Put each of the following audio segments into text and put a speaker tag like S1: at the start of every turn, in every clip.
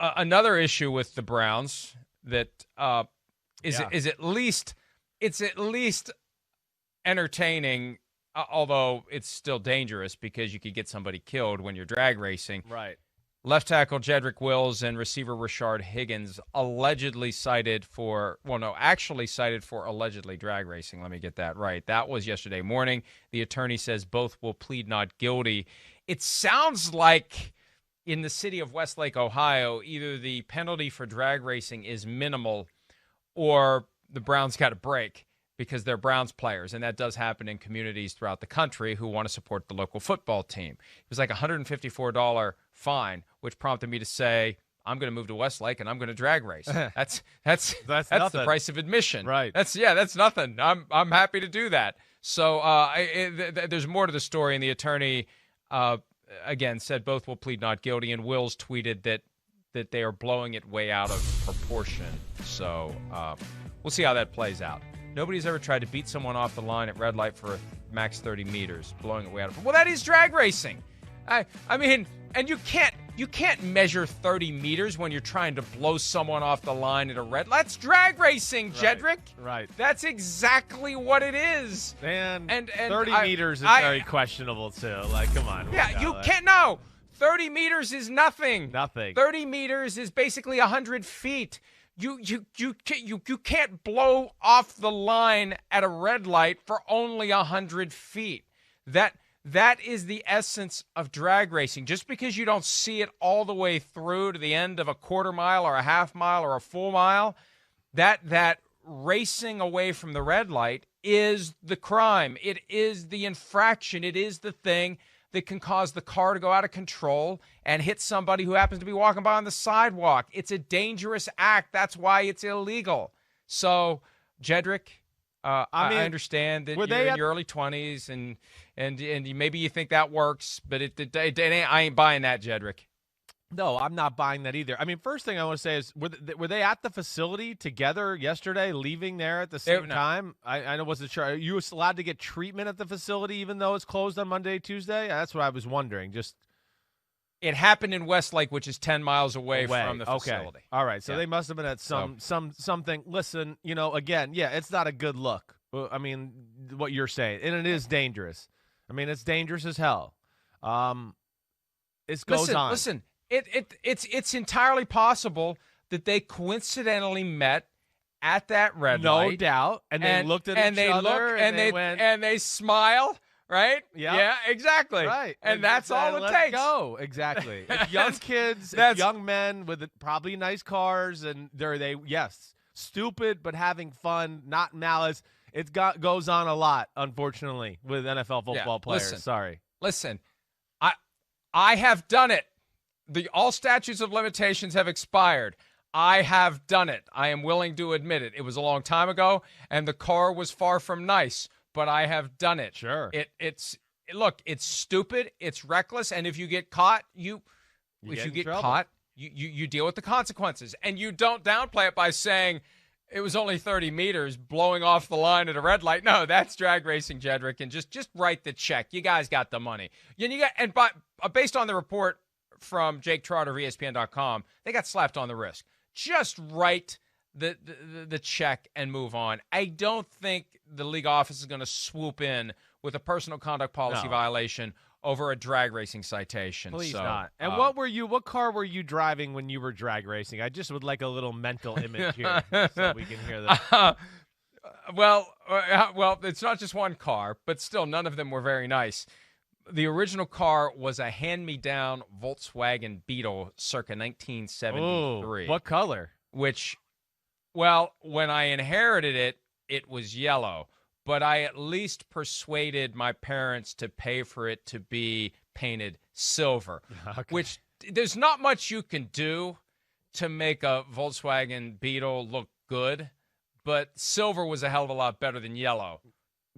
S1: another issue with the Browns that is at least entertaining, although it's still dangerous because you could get somebody killed when you're drag racing.
S2: Right.
S1: Left tackle Jedrick Wills and receiver Rashard Higgins allegedly cited for allegedly drag racing. Let me get that right. That was yesterday morning. The attorney says both will plead not guilty. It sounds like in the city of Westlake, Ohio, either the penalty for drag racing is minimal or the Browns got a break because they're Browns players, and that does happen in communities throughout the country who want to support the local football team. It was like a $154 fine, which prompted me to say, I'm going to move to Westlake and I'm going to drag race. That's the price of admission.
S2: Right.
S1: That's nothing. I'm happy to do that. So there's more to the story, and the attorney again said both will plead not guilty, and Wills tweeted that they are blowing it way out of proportion. So we'll see how that plays out. Nobody's ever tried to beat someone off the line at red light for a max 30 meters, blowing it way out of. Well, that is drag racing. I mean, and you can't measure 30 meters when you're trying to blow someone off the line at a red light. That's drag racing, Jedrick.
S2: Right.
S1: That's exactly what it is.
S2: And 30 meters is very questionable too. Like, come on.
S1: Yeah, you can't. No, 30 meters is nothing.
S2: Nothing.
S1: 30 meters is basically 100 feet. You can't blow off the line at a red light for only 100 feet. That is the essence of drag racing. Just because you don't see it all the way through to the end of a quarter mile or a half mile or a full mile, that racing away from the red light is the crime. It is the infraction. It is the thing that can cause the car to go out of control and hit somebody who happens to be walking by on the sidewalk. It's a dangerous act. That's why it's illegal. So, Jedrick, I understand that you're in your early 20s and maybe you think that works, but I ain't buying that, Jedrick.
S2: No, I'm not buying that either. I mean, first thing I want to say is, were they at the facility together yesterday, leaving there at the same time? I wasn't sure. Are you allowed to get treatment at the facility even though it's closed on Monday, Tuesday? That's what I was wondering.
S1: It happened in Westlake, which is 10 miles away from the facility.
S2: Okay. All right. So they must have been at something. Listen, again, it's not a good look. I mean, what you're saying, and it is dangerous. I mean, it's dangerous as hell. It goes on.
S1: Listen. It's entirely possible that they coincidentally met at that red light.
S2: No doubt. And they looked at each other
S1: and they smile, right?
S2: Yep.
S1: Yeah, exactly.
S2: Right.
S1: And that's all it takes.
S2: Go. Exactly. It's young kids, young men with probably nice cars, and stupid but having fun, not malice. It goes on a lot, unfortunately, with NFL football players.
S1: Listen, I have done it. All statutes of limitations have expired. I have done it. I am willing to admit it. It was a long time ago, and the car was far from nice, but I have done it.
S2: Sure.
S1: It's stupid. It's reckless, and if you get caught, you deal with the consequences, and you don't downplay it by saying it was only 30 meters blowing off the line at a red light. No, that's drag racing, Jedrick, and just write the check. You guys got the money. Based on the report from Jake Trotter of ESPN.com, they got slapped on the wrist. Just write the check and move on. I don't think the league office is going to swoop in with a personal conduct policy violation over a drag racing citation.
S2: Please not. And what car were you driving when you were drag racing? I just would like a little mental image here so we can hear that.
S1: Well, it's not just one car, but still none of them were very nice. The original car was a hand-me-down Volkswagen Beetle circa 1973.
S2: Ooh, what color?
S1: When I inherited it, it was yellow. But I at least persuaded my parents to pay for it to be painted silver, which there's not much you can do to make a Volkswagen Beetle look good, but silver was a hell of a lot better than yellow.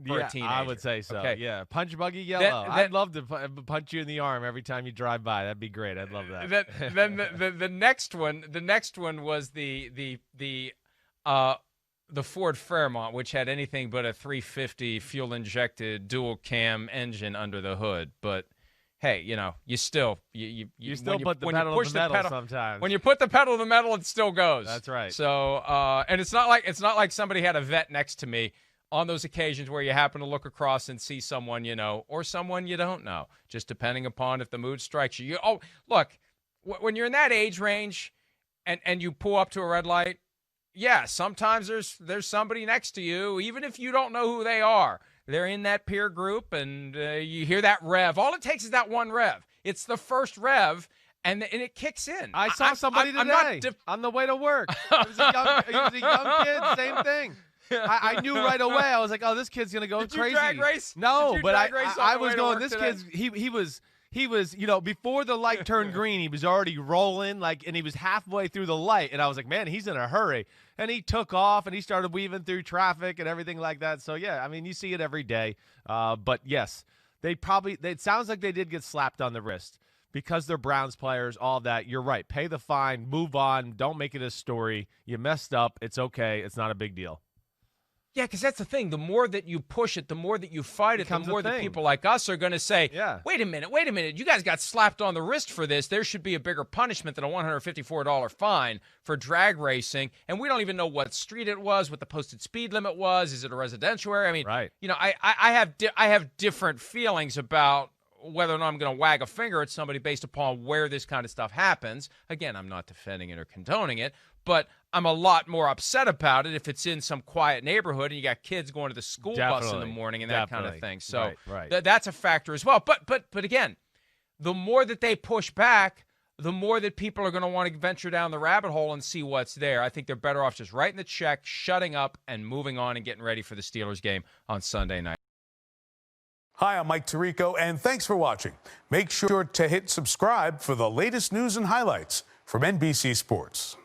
S1: For a teenager.
S2: I would say so.
S1: Okay.
S2: Yeah, punch buggy yellow. I'd love to punch you in the arm every time you drive by. That'd be great. I'd love that.
S1: Then the next one was the Ford Fairmont, which had anything but a 350 fuel injected dual cam engine under the hood. But hey, you still
S2: put the pedal to the metal sometimes.
S1: When you put the pedal to the metal, it still goes.
S2: That's right.
S1: So, and it's not like somebody had a vet next to me on those occasions where you happen to look across and see someone you know or someone you don't know, just depending upon if the mood strikes you. Look, when you're in that age range and you pull up to a red light, yeah, sometimes there's somebody next to you, even if you don't know who they are. They're in that peer group, and you hear that rev. All it takes is that one rev. It's the first rev, and it kicks in.
S2: I saw somebody today on the way to work. He was a young kid, same thing. I knew right away. I was like, oh, this kid's going to go
S1: Did
S2: crazy.
S1: You drag race?
S2: No, but I was going, this
S1: today?
S2: kid's, he was, before the light turned green, he was already rolling, and he was halfway through the light. And I was like, man, he's in a hurry. And he took off, and he started weaving through traffic and everything like that. So, yeah, I mean, you see it every day. But, yes, it sounds like they did get slapped on the wrist because they're Browns players, all that. You're right. Pay the fine. Move on. Don't make it a story. You messed up. It's okay. It's not a big deal.
S1: Yeah, because that's the thing. The more that you push it, the more that you fight it, the more that people like us are going to say, wait a minute. You guys got slapped on the wrist for this. There should be a bigger punishment than a $154 fine for drag racing. And we don't even know what street it was, what the posted speed limit was. Is it a residential area? I mean,
S2: right.
S1: I have different feelings about whether or not I'm going to wag a finger at somebody based upon where this kind of stuff happens. Again, I'm not defending it or condoning it, but I'm a lot more upset about it if it's in some quiet neighborhood and you got kids going to the school bus in the morning and that kind of thing. So
S2: right.
S1: That's a factor as well. But again, the more that they push back, the more that people are going to want to venture down the rabbit hole and see what's there. I think they're better off just writing the check, shutting up, and moving on and getting ready for the Steelers game on Sunday night.
S3: Hi, I'm Mike Tirico, and thanks for watching. Make sure to hit subscribe for the latest news and highlights from NBC Sports.